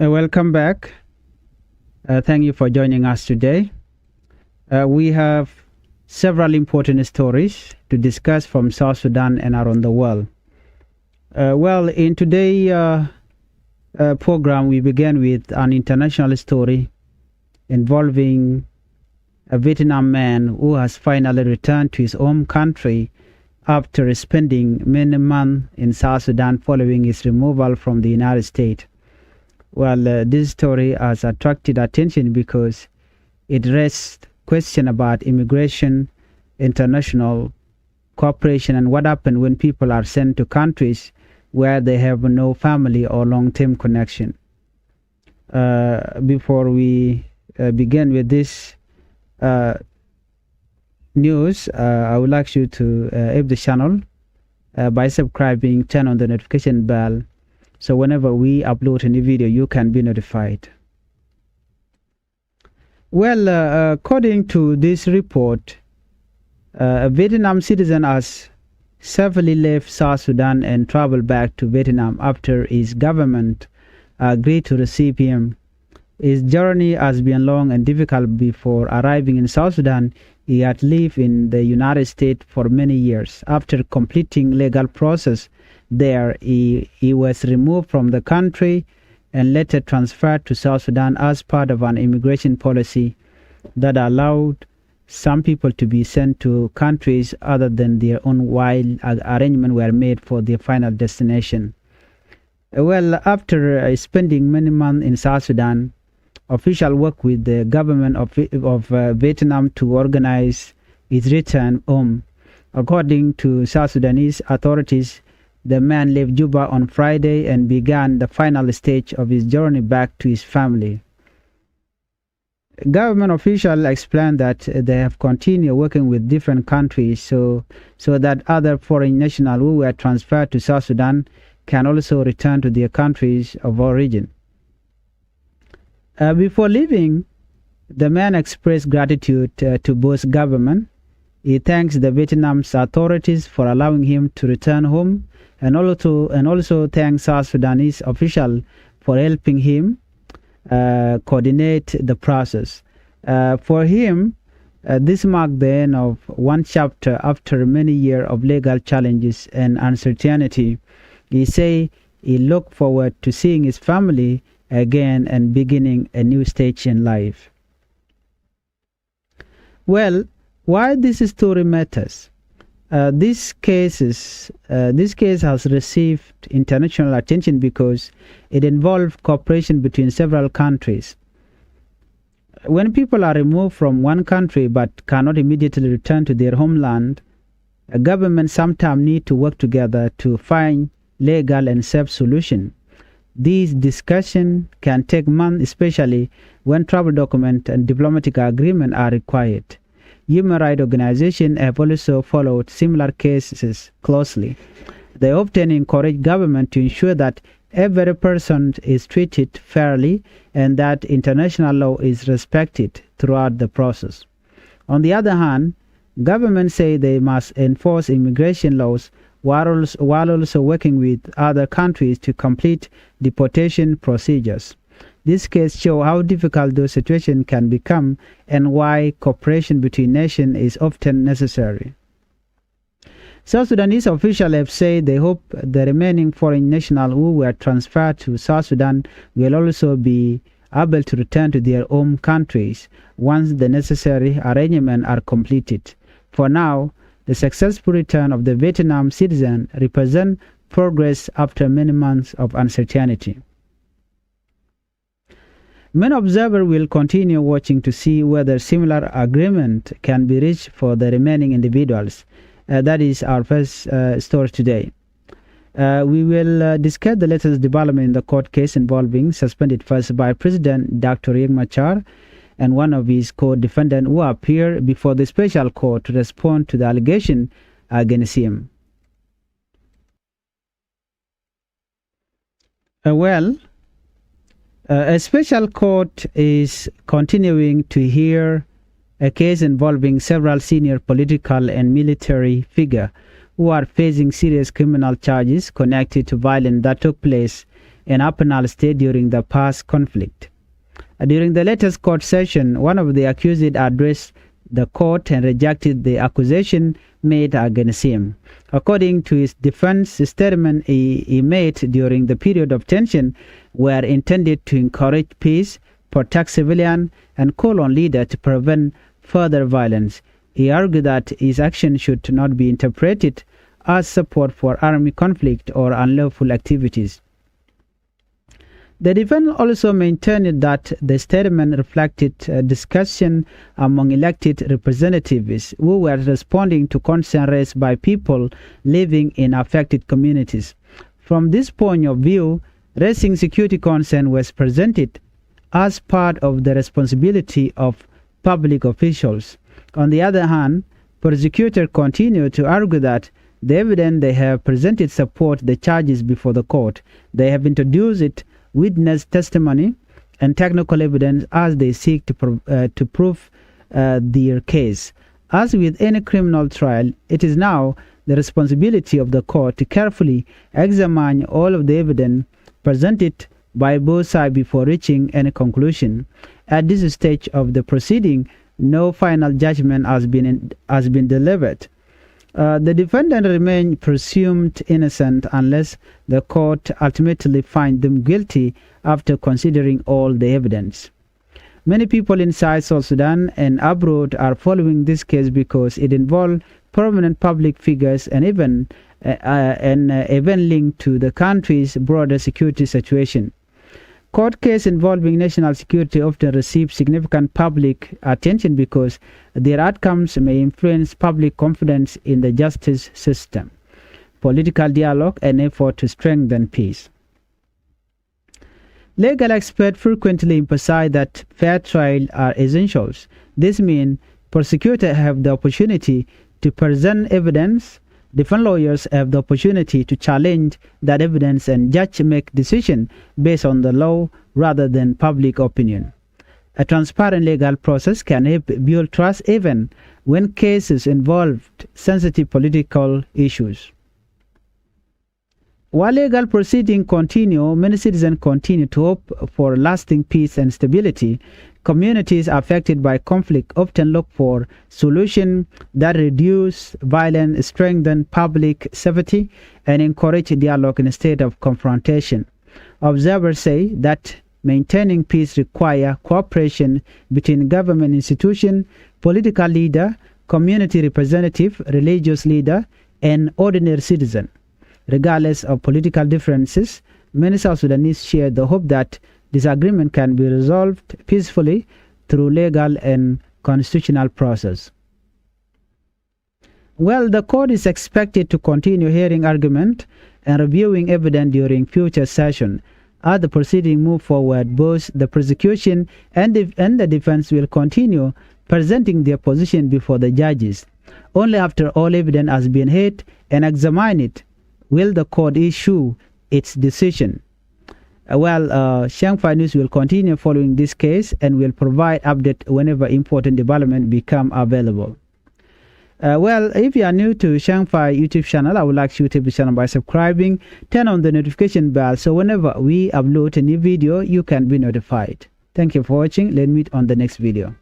Welcome back. Thank you for joining us today. We have several important stories to discuss from South Sudan and around the world. In today's program, we begin with an international story involving a Vietnam man who has finally returned to his home country after spending many months in South Sudan following his removal from the United States. This story has attracted attention because it raises questions about immigration, international cooperation, and what happens when people are sent to countries where they have no family or long-term connection. Before we begin with this news, I would like you to help the channel by subscribing, turn on the notification bell, so whenever we upload a new video, you can be notified. According to this report, a Vietnam citizen has safely left South Sudan and traveled back to Vietnam after his government agreed to receive him. His journey has been long and difficult. Before arriving in South Sudan, he had lived in the United States for many years. After completing legal process there, he was removed from the country and later transferred to South Sudan as part of an immigration policy that allowed some people to be sent to countries other than their own while arrangements were made for their final destination. After spending many months in South Sudan, officials worked with the government of Vietnam to organize his return home. According to South Sudanese authorities, the man left Juba on Friday and began the final stage of his journey back to his family. Government officials explained that they have continued working with different countries so that other foreign nationals who were transferred to South Sudan can also return to their countries of origin. Before leaving, the man expressed gratitude to both governments. He thanks the Vietnamese authorities for allowing him to return home, and also thanks South Sudanese officials for helping him coordinate the process. For him, this marked the end of one chapter after many years of legal challenges and uncertainty. He said he looked forward to seeing his family again and beginning a new stage in life. Why this story matters? This case has received international attention because it involves cooperation between several countries. When people are removed from one country but cannot immediately return to their homeland, governments sometimes need to work together to find legal and safe solutions. These discussions can take months, especially when travel documents and diplomatic agreements are required. Human rights organizations have also followed similar cases closely. They often encourage government to ensure that every person is treated fairly and that international law is respected throughout the process. On the other hand, governments say they must enforce immigration laws while also working with other countries to complete deportation procedures. This case shows how difficult those situations can become and why cooperation between nations is often necessary. South Sudanese officials have said they hope the remaining foreign nationals who were transferred to South Sudan will also be able to return to their home countries once the necessary arrangements are completed. For now, the successful return of the Vietnam citizen represents progress after many months of uncertainty. Many observers will continue watching to see whether similar agreement can be reached for the remaining individuals. That is our first story today. We will discuss the latest development in the court case involving suspended first by President Dr. Riek Machar and one of his co-defendants who appeared before the special court to respond to the allegation against him. A special court is continuing to hear a case involving several senior political and military figures who are facing serious criminal charges connected to violence that took place in Upper Nile State during the past conflict. During the latest court session, one of the accused addressed the court and rejected the accusation made against him. According to his defense statement, he made during the period of tension were intended to encourage peace, protect civilians, and call on leaders to prevent further violence. He argued that his action should not be interpreted as support for army conflict or unlawful activities. The defense also maintained that the statement reflected discussion among elected representatives who were responding to concerns raised by people living in affected communities. From this point of view, raising security concern was presented as part of the responsibility of public officials. On the other hand, prosecutors continue to argue that the evidence they have presented support the charges before the court. They have introduced witness testimony and technical evidence as they seek to prove their case. As with any criminal trial, it is now the responsibility of the court to carefully examine all of the evidence presented by both sides before reaching any conclusion. At this stage of the proceeding, no final judgment has been delivered. The defendant remain presumed innocent unless the court ultimately finds them guilty after considering all the evidence. Many people inside South Sudan and abroad are following this case because it involves prominent public figures and even linked to the country's broader security situation. Court cases involving national security often receive significant public attention because their outcomes may influence public confidence in the justice system, political dialogue, and effort to strengthen peace. Legal experts frequently emphasize that fair trials are essentials. This means prosecutors have the opportunity to present evidence, defense lawyers have the opportunity to challenge that evidence, and judges make decisions based on the law rather than public opinion. A transparent legal process can help build trust even when cases involve sensitive political issues. While legal proceedings continue, many citizens continue to hope for lasting peace and stability. Communities affected by conflict often look for solutions that reduce violence, strengthen public safety, and encourage dialogue instead of confrontation. Observers say that maintaining peace requires cooperation between government institutions, political leaders, community representatives, religious leaders, and ordinary citizens. Regardless of political differences, many South Sudanese share the hope that disagreement can be resolved peacefully through legal and constitutional process. Well, the court is expected to continue hearing argument and reviewing evidence during future sessions. As the proceedings move forward, both the prosecution and the defense will continue presenting their position before the judges. Only after all evidence has been heard and examined will the court issue its decision. Changfied News will continue following this case and will provide update whenever important development become available. If you are new to Changfied YouTube channel, I would like you to the channel by subscribing, turn on the notification bell so whenever we upload a new video, you can be notified. Thank you for watching. Let's meet on the next video.